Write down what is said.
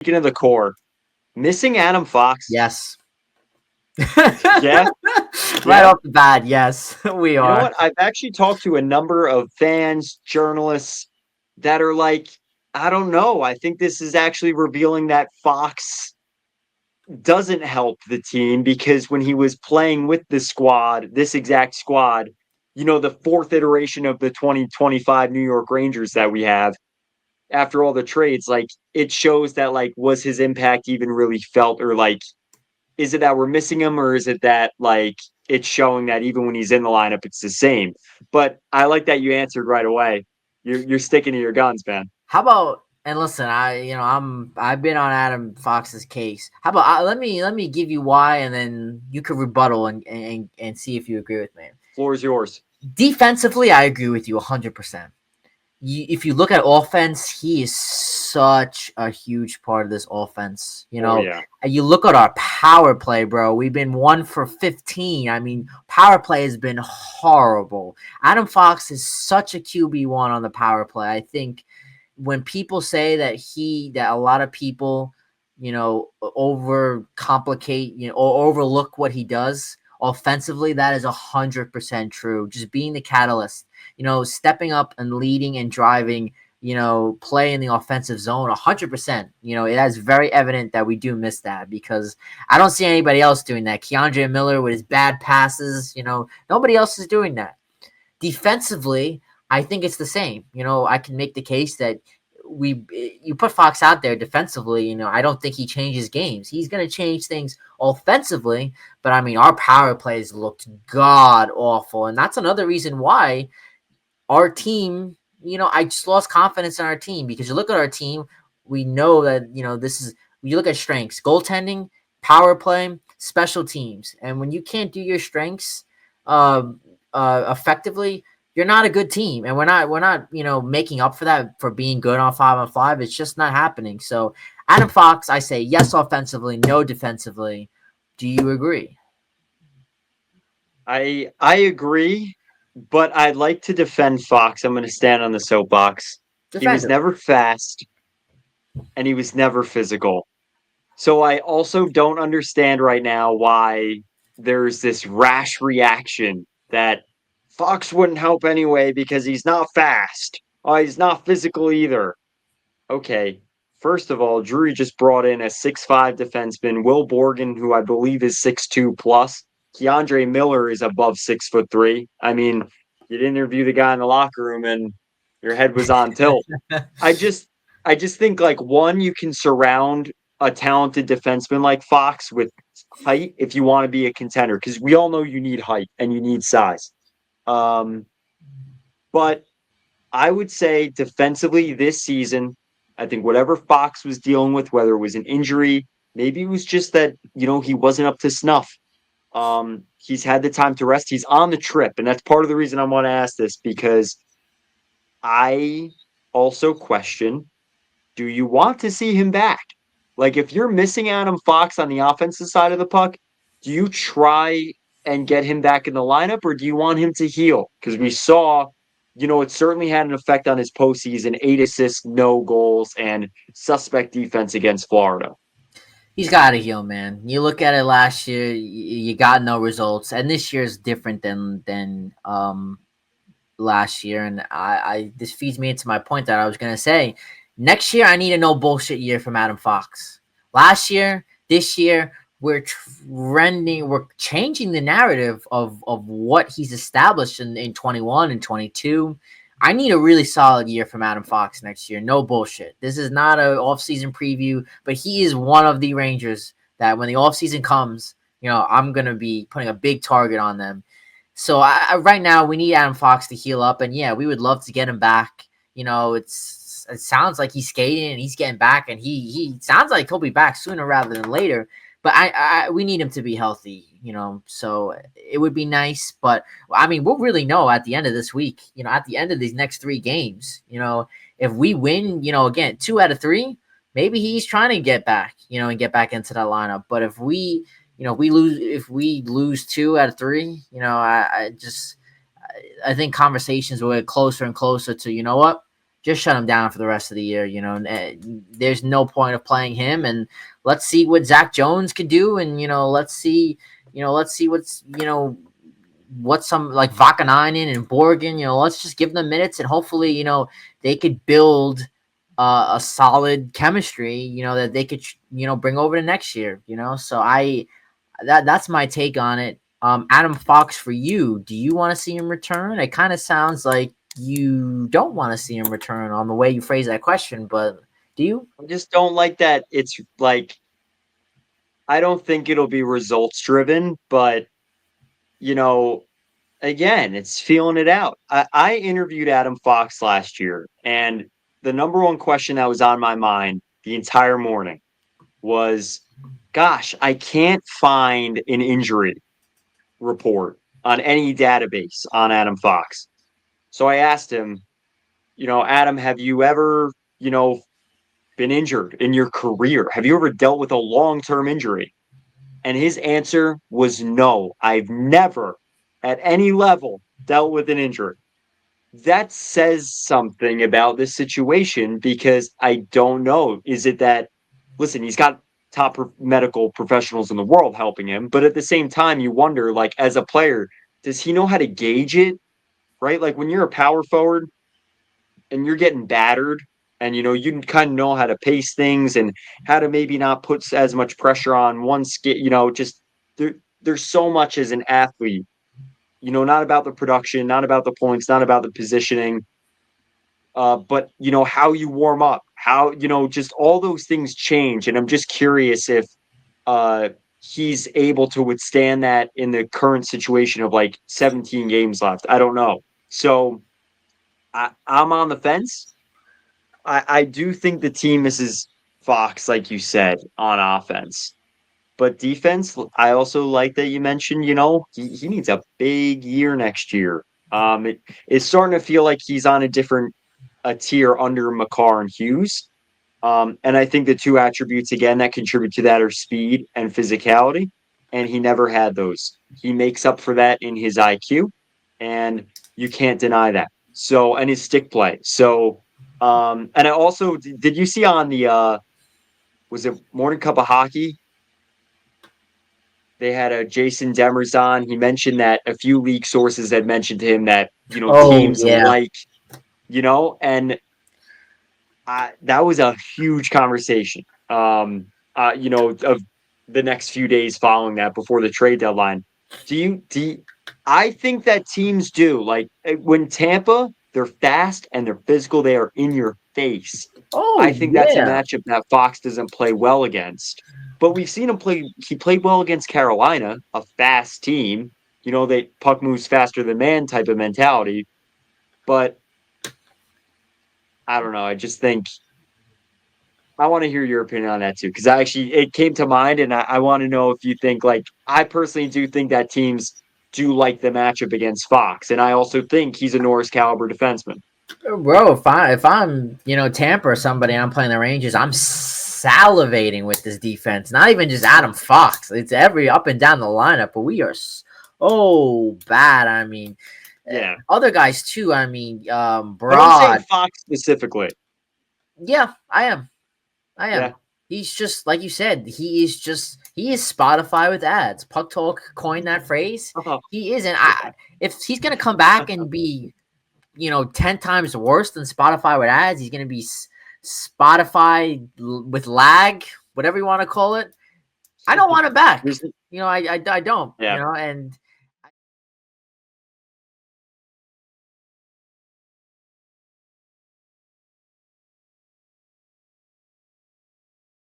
speaking of the core, missing Adam Fox. Yes. Yeah, Right yeah. off the bat, yes, we You know are. what? I've actually talked to a number of fans, journalists that are like, I don't know. I think this is actually revealing that Fox doesn't help the team because when he was playing with the squad, this exact squad, the fourth iteration of the 2025 New York Rangers that we have after all the trades, like it shows that like was his impact even really felt, or like is it that we're missing him, or is it that like it's showing that even when he's in the lineup it's the same? But I like that you answered right away. You're sticking to your guns, man. How about, and listen, I've been on Adam Fox's case. How about let me give you why, and then you could rebuttal and see if you agree with me. Floor is yours. Defensively, I agree with you 100%. If you look at offense, he is such a huge part of this offense. Oh yeah. And you look at our power play, bro. We've been 1 for 15. I mean, power play has been horrible. Adam Fox is such a QB1 on the power play. I think when people say that a lot of people, overcomplicate, or overlook what he does offensively, that is 100% true. Just being the catalyst, stepping up and leading and driving, play in the offensive zone 100%. It is very evident that we do miss that because I don't see anybody else doing that. Keandre Miller with his bad passes, nobody else is doing that. Defensively, I think it's the same. I can make the case that you put Fox out there defensively, I don't think he changes games. He's going to change things offensively, but I mean, our power plays looked god awful, and that's another reason why our team, I just lost confidence in our team because you look at our team, we know that, this is, you look at strengths, goaltending, power play, special teams. And when you can't do your strengths effectively, you're not a good team. And we're not, making up for that for being good on 5-on-5. It's just not happening. So Adam Fox, I say yes offensively, no defensively. Do you agree? I agree, but I'd like to defend Fox. I'm going to stand on the soapbox. He Defend was him. never fast and he was never physical. So I also don't understand right now why there's this rash reaction that Fox wouldn't help anyway because he's not fast. Oh, he's not physical either. Okay. First of all, Drury just brought in a 6'5 defenseman, Will Borgen, who I believe is 6'2 plus. Keandre Miller is above 6'3". I mean, you'd interview the guy in the locker room and your head was on tilt. I just I just think like one, you can surround a talented defenseman like Fox with height if you want to be a contender, because we all know you need height and you need size. Um, but I would say defensively this season, I think whatever Fox was dealing with, whether it was an injury, maybe it was just that, he wasn't up to snuff. He's had the time to rest. He's on the trip. And that's part of the reason I want to ask this, because I also question, do you want to see him back? Like, if you're missing Adam Fox on the offensive side of the puck, do you try and get him back in the lineup, or do you want him to heal? Because we saw, it certainly had an effect on his postseason: 8 assists, no goals, and suspect defense against Florida. He's got to heal, man. You look at it last year, you got no results, and this year is different than last year. And I this feeds me into my point that I was gonna say. Next year, I need a no bullshit year from Adam Fox. Last year, this year, we're changing the narrative of what he's established in 21 and 22. I need a really solid year from Adam Fox next year. No bullshit. This is not an off-season preview, but he is one of the Rangers that when the off-season comes, I'm going to be putting a big target on them. So right now, we need Adam Fox to heal up. And yeah, we would love to get him back. It sounds like he's skating and he's getting back, and he sounds like he'll be back sooner rather than later. But we need him to be healthy, so it would be nice. But I mean, we'll really know at the end of this week, at the end of these next 3 games, if we win, again, 2 out of 3, maybe he's trying to get back, and get back into that lineup. But if we lose 2 out of 3, I think conversations will get closer and closer to, you know what? just shut him down for the rest of the year. There's no point of playing him, and let's see what Zach Jones could do, and let's see what's some like Vakanainen and Borgen. Let's just give them minutes, and hopefully, they could build a solid chemistry. That they could bring over to next year. So that's my take on it. Adam Fox, for you, do you want to see him return? It kind of sounds like you don't want to see him return on the way you phrase that question, but do you? I just don't like that. It's like, I don't think it'll be results driven, but again, it's feeling it out. I interviewed Adam Fox last year, and the number one question that was on my mind the entire morning was, gosh, I can't find an injury report on any database on Adam Fox. So I asked him, Adam, have you ever, been injured in your career? Have you ever dealt with a long-term injury? And his answer was no. I've never at any level dealt with an injury. That says something about this situation because I don't know. Is it that, listen, he's got top medical professionals in the world helping him, but at the same time, you wonder, like, as a player, does he know how to gauge it? Right? Like when you're a power forward and you're getting battered, and you kind of know how to pace things and how to maybe not put as much pressure on one skill. Just there's so much as an athlete. Not about the production, not about the points, not about the positioning, but how you warm up, how just all those things change. And I'm just curious if he's able to withstand that in the current situation of like 17 games left. I don't know. So I'm on the fence. I do think the team misses Fox, like you said, on offense. But defense, I also like that you mentioned, he needs a big year next year. It's starting to feel like he's on a tier under Makar and Hughes. And I think the two attributes, again, that contribute to that are speed and physicality. And he never had those. He makes up for that in his IQ. And you can't deny that. So, and his stick play. So, and I also, did you see on the, was it Morning Cup of Hockey? They had a Jason Demers on. He mentioned that a few league sources had mentioned to him that, teams Yeah. like, and that was a huge conversation, of the next few days following that before the trade deadline. I think that teams do. Like when Tampa, they're fast and they're physical. They are in your face. I think that's a matchup that Fox doesn't play well against. But we've seen him play. He played well against Carolina, a fast team. They puck moves faster than man type of mentality. But I don't know. I just think I want to hear your opinion on that too, because it came to mind, and I want to know if you think, like, I personally do think that teams do like the matchup against Fox, and I also think he's a Norris caliber defenseman. Bro, if I'm Tampa or somebody, I'm playing the Rangers, I'm salivating with this defense. Not even just Adam Fox; it's every up and down the lineup. But we are so bad. I mean, yeah, other guys too. I mean, Broad. I don't say Fox specifically. Yeah, I am. Yeah. He's just like you said. He is Spotify with ads. Puck Talk coined that phrase. He is, and if he's gonna come back and be 10 times worse than Spotify with ads, he's going to be Spotify with lag, whatever you want to call it. I don't want it back. I don't. Yeah. And